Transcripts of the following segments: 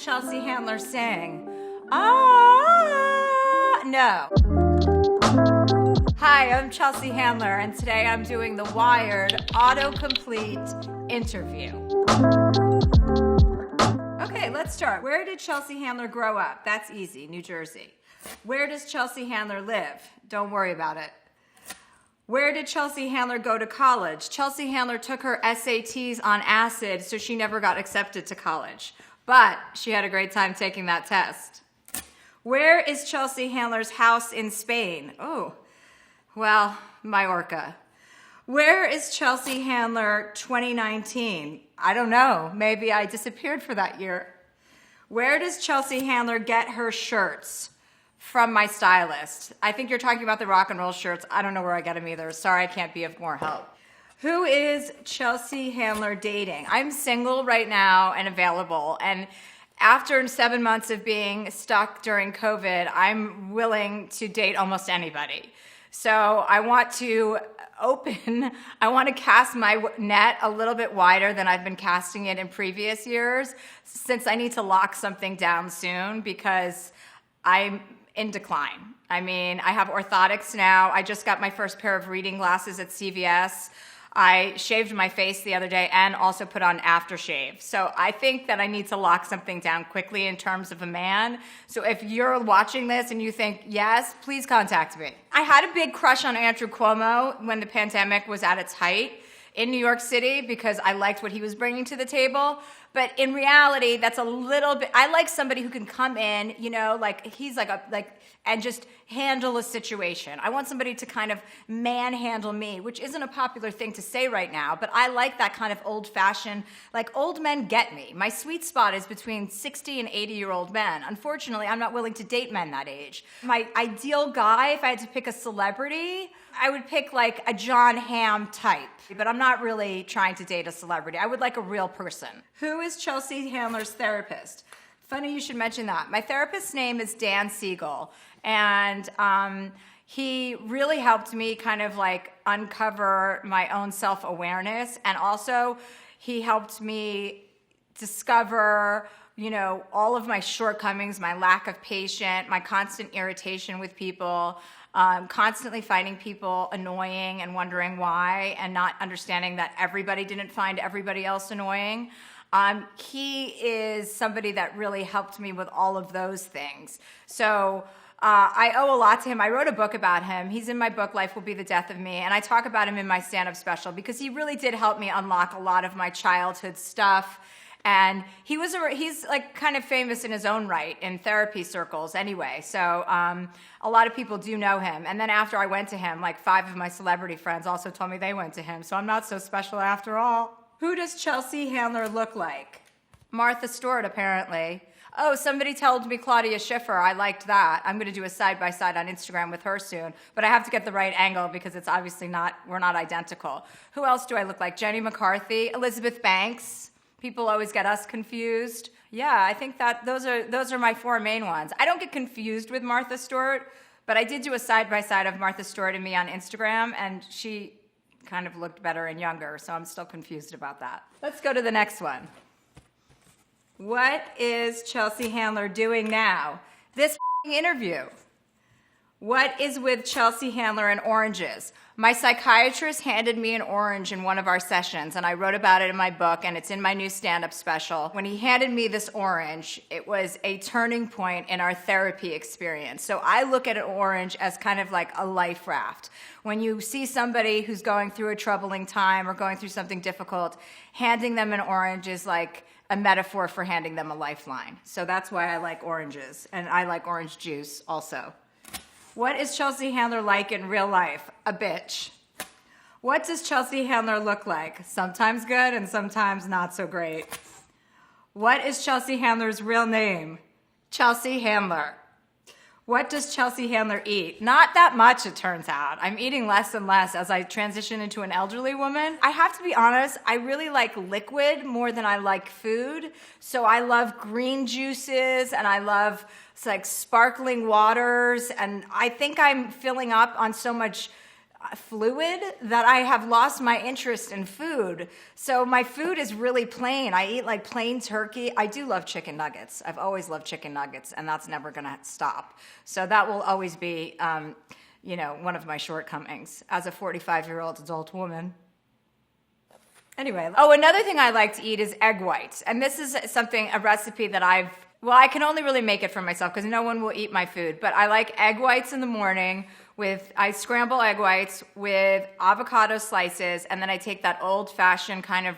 Chelsea Handler sing? Ah, no. Hi, I'm Chelsea Handler, and today I'm doing the Wired autocomplete interview. Okay, let's start. Where did Chelsea Handler grow up? That's easy, New Jersey. Where does Chelsea Handler live? Don't worry about it. Where did Chelsea Handler go to college? Chelsea Handler took her SATs on acid, so she never got accepted to college. But she had a great time taking that test. Where is Chelsea Handler's house in Spain? Oh, well, Majorca. Where is Chelsea Handler 2019? I don't know. Maybe I disappeared for that year. Where does Chelsea Handler get her shirts? From my stylist. I think you're talking about the rock and roll shirts. I don't know where I get them either. Sorry, I can't be of more help. Who is Chelsea Handler dating? I'm single right now and available. And after 7 months of being stuck during COVID, I'm willing to date almost anybody. So I want to cast my net a little bit wider than I've been casting it in previous years, since I need to lock something down soon because I'm in decline. I mean, I have orthotics now. I just got my first pair of reading glasses at CVS. I shaved my face the other day and also put on aftershave. So I think that I need to lock something down quickly in terms of a man. So if you're watching this and you think, yes, please contact me. I had a big crush on Andrew Cuomo when the pandemic was at its height in New York City because I liked what he was bringing to the table. But in reality, that's a little bit, I like somebody who can come in, you know, like he's and just handle a situation. I want somebody to kind of manhandle me, which isn't a popular thing to say right now, but I like that kind of old-fashioned, like old men get me. My sweet spot is between 60 and 80-year-old men. Unfortunately, I'm not willing to date men that age. My ideal guy, if I had to pick a celebrity, I would pick like a John Hamm type, but I'm not really trying to date a celebrity. I would like a real person. Who is Chelsea Handler's therapist? Funny you should mention that. My therapist's name is Dan Siegel, and he really helped me kind of like uncover my own self-awareness, and also he helped me discover, you know, all of my shortcomings, my lack of patience, my constant irritation with people, constantly finding people annoying and wondering why, and not understanding that everybody didn't find everybody else annoying. He is somebody that really helped me with all of those things. So I owe a lot to him. I wrote a book about him. He's in my book, Life Will Be the Death of Me, and I talk about him in my stand-up special because he really did help me unlock a lot of my childhood stuff. And he's like kind of famous in his own right in therapy circles anyway. So a lot of people do know him. And then after I went to him, like 5 of my celebrity friends also told me they went to him. So I'm not so special after all. Who does Chelsea Handler look like? Martha Stewart, apparently. Oh, somebody told me Claudia Schiffer. I liked that. I'm going to do a side-by-side on Instagram with her soon. But I have to get the right angle because it's obviously we're not identical. Who else do I look like? Jenny McCarthy, Elizabeth Banks. People always get us confused. Yeah, I think that those are my 4 main ones. I don't get confused with Martha Stewart, but I did do a side-by-side of Martha Stewart and me on Instagram, and she kind of looked better and younger, so I'm still confused about that. Let's go to the next one. What is Chelsea Handler doing now? This interview. What is with Chelsea Handler and oranges? My psychiatrist handed me an orange in one of our sessions, and I wrote about it in my book, and it's in my new stand-up special. When he handed me this orange, it was a turning point in our therapy experience. So I look at an orange as kind of like a life raft. When you see somebody who's going through a troubling time or going through something difficult, handing them an orange is like a metaphor for handing them a lifeline. So that's why I like oranges, and I like orange juice also. What is Chelsea Handler like in real life? A bitch. What does Chelsea Handler look like? Sometimes good and sometimes not so great. What is Chelsea Handler's real name? Chelsea Handler. What does Chelsea Handler eat? Not that much, it turns out. I'm eating less and less as I transition into an elderly woman. I have to be honest, I really like liquid more than I like food. So I love green juices and I love like sparkling waters, and I think I'm filling up on so much fluid that I have lost my interest in food. So my food is really plain. I eat like plain turkey. I do love chicken nuggets. I've always loved chicken nuggets, and that's never going to stop. So that will always be, one of my shortcomings as a 45-year-old adult woman. Anyway, another thing I like to eat is egg whites. And this is a recipe that I can only really make it for myself because no one will eat my food. But I like egg whites in the morning I scramble egg whites with avocado slices, and then I take that old-fashioned kind of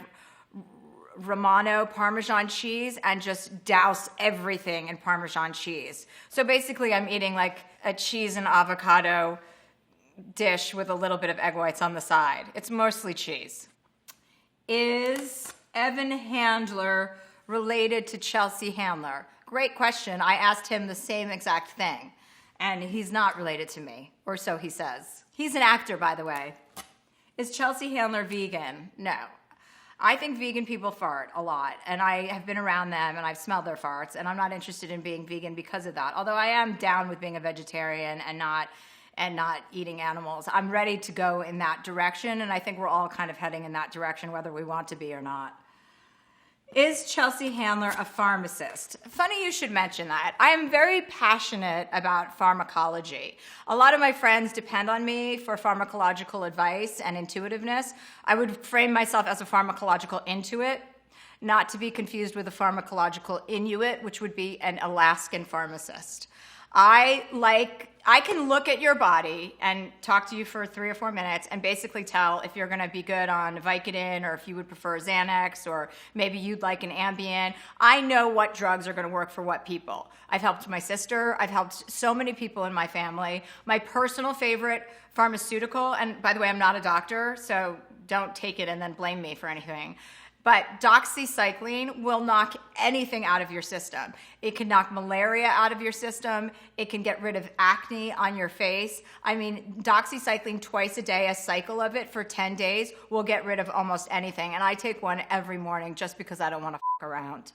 Romano Parmesan cheese and just douse everything in Parmesan cheese. So basically I'm eating like a cheese and avocado dish with a little bit of egg whites on the side. It's mostly cheese. Is Evan Handler related to Chelsea Handler? Great question. I asked him the same exact thing, and he's not related to me, or so he says. He's an actor, by the way. Is Chelsea Handler vegan? No. I think vegan people fart a lot, and I have been around them, and I've smelled their farts, and I'm not interested in being vegan because of that. Although I am down with being a vegetarian and not eating animals. I'm ready to go in that direction, and I think we're all kind of heading in that direction, whether we want to be or not. Is Chelsea Handler a pharmacist? Funny you should mention that. I am very passionate about pharmacology. A lot of my friends depend on me for pharmacological advice and intuitiveness. I would frame myself as a pharmacological intuit, not to be confused with a pharmacological Inuit, which would be an Alaskan pharmacist. I can look at your body and talk to you for 3 or 4 minutes and basically tell if you're going to be good on Vicodin or if you would prefer Xanax or maybe you'd like an Ambien. I know what drugs are going to work for what people. I've helped my sister. I've helped so many people in my family. My personal favorite pharmaceutical, and by the way, I'm not a doctor, so don't take it and then blame me for anything. But doxycycline will knock anything out of your system. It can knock malaria out of your system. It can get rid of acne on your face. I mean, doxycycline twice a day, a cycle of it for 10 days will get rid of almost anything. And I take one every morning just because I don't want to f*** around.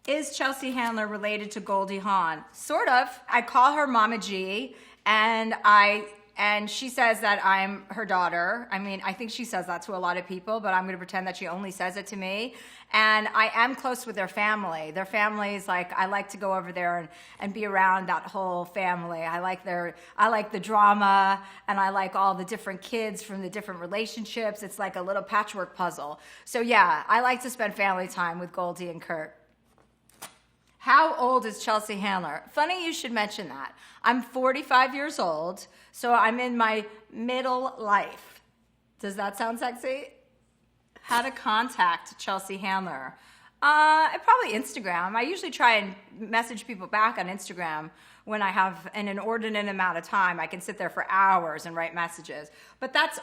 Is Chelsea Handler related to Goldie Hawn? Sort of. I call her Mama G, and she says that I'm her daughter. I mean, I think she says that to a lot of people, but I'm going to pretend that she only says it to me. And I am close with their family. Their family is like, I like to go over there and be around that whole family. I like the drama, and I like all the different kids from the different relationships. It's like a little patchwork puzzle. So yeah, I like to spend family time with Goldie and Kurt. How old is Chelsea Handler? Funny you should mention that. I'm 45 years old, so I'm in my middle life. Does that sound sexy? How to contact Chelsea Handler? Probably Instagram. I usually try and message people back on Instagram when I have an inordinate amount of time. I can sit there for hours and write messages.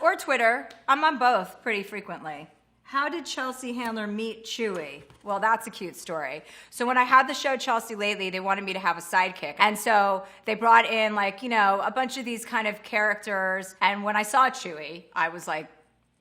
Or Twitter. I'm on both pretty frequently. How did Chelsea Handler meet Chewie? Well, that's a cute story. So when I had the show Chelsea Lately, they wanted me to have a sidekick. And so they brought in a bunch of these kind of characters. And when I saw Chewie, I was like,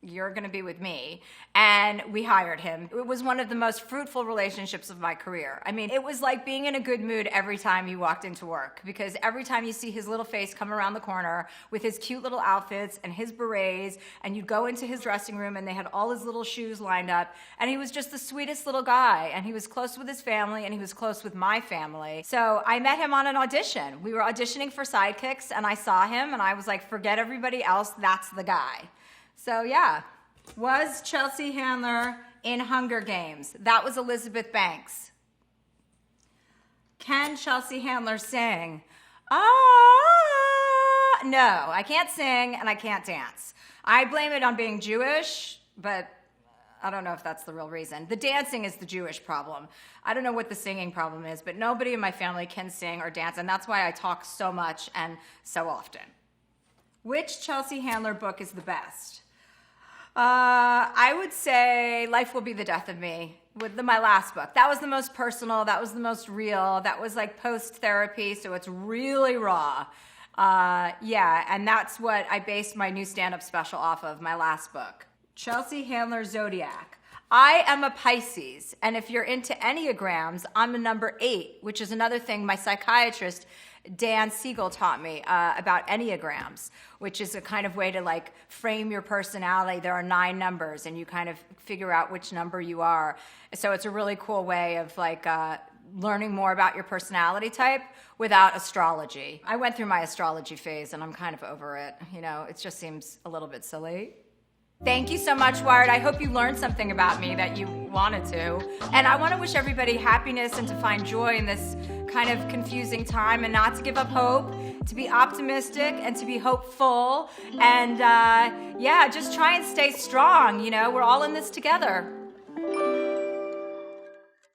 you're going to be with me. And we hired him. It was one of the most fruitful relationships of my career. I mean, it was like being in a good mood every time you walked into work, because every time you see his little face come around the corner with his cute little outfits and his berets, and you'd go into his dressing room and they had all his little shoes lined up, and he was just the sweetest little guy, and he was close with his family, and he was close with my family. So I met him on an audition. We were auditioning for sidekicks, and I saw him, and I was like, forget everybody else, that's the guy. So yeah. Was Chelsea Handler in Hunger Games? That was Elizabeth Banks. Can Chelsea Handler sing? No, I can't sing and I can't dance. I blame it on being Jewish, but I don't know if that's the real reason. The dancing is the Jewish problem. I don't know what the singing problem is, but nobody in my family can sing or dance, and that's why I talk so much and so often. Which Chelsea Handler book is the best? I would say Life Will Be the Death of Me, with my last book. That was the most personal, that was the most real, that was like post-therapy, so it's really raw. And that's what I based my new stand-up special off of, my last book. Chelsea Handler Zodiac. I am a Pisces, and if you're into Enneagrams, I'm a number 8, which is another thing my psychiatrist Dan Siegel taught me about Enneagrams, which is a kind of way to like frame your personality. There are 9 numbers, and you kind of figure out which number you are. So it's a really cool way of like learning more about your personality type without astrology. I went through my astrology phase, and I'm kind of over it. You know, it just seems a little bit silly. Thank you so much, Wired. I hope you learned something about me that you wanted to. And I want to wish everybody happiness and to find joy in this kind of confusing time, and not to give up hope, to be optimistic and to be hopeful. And yeah, just try and stay strong. You know, we're all in this together.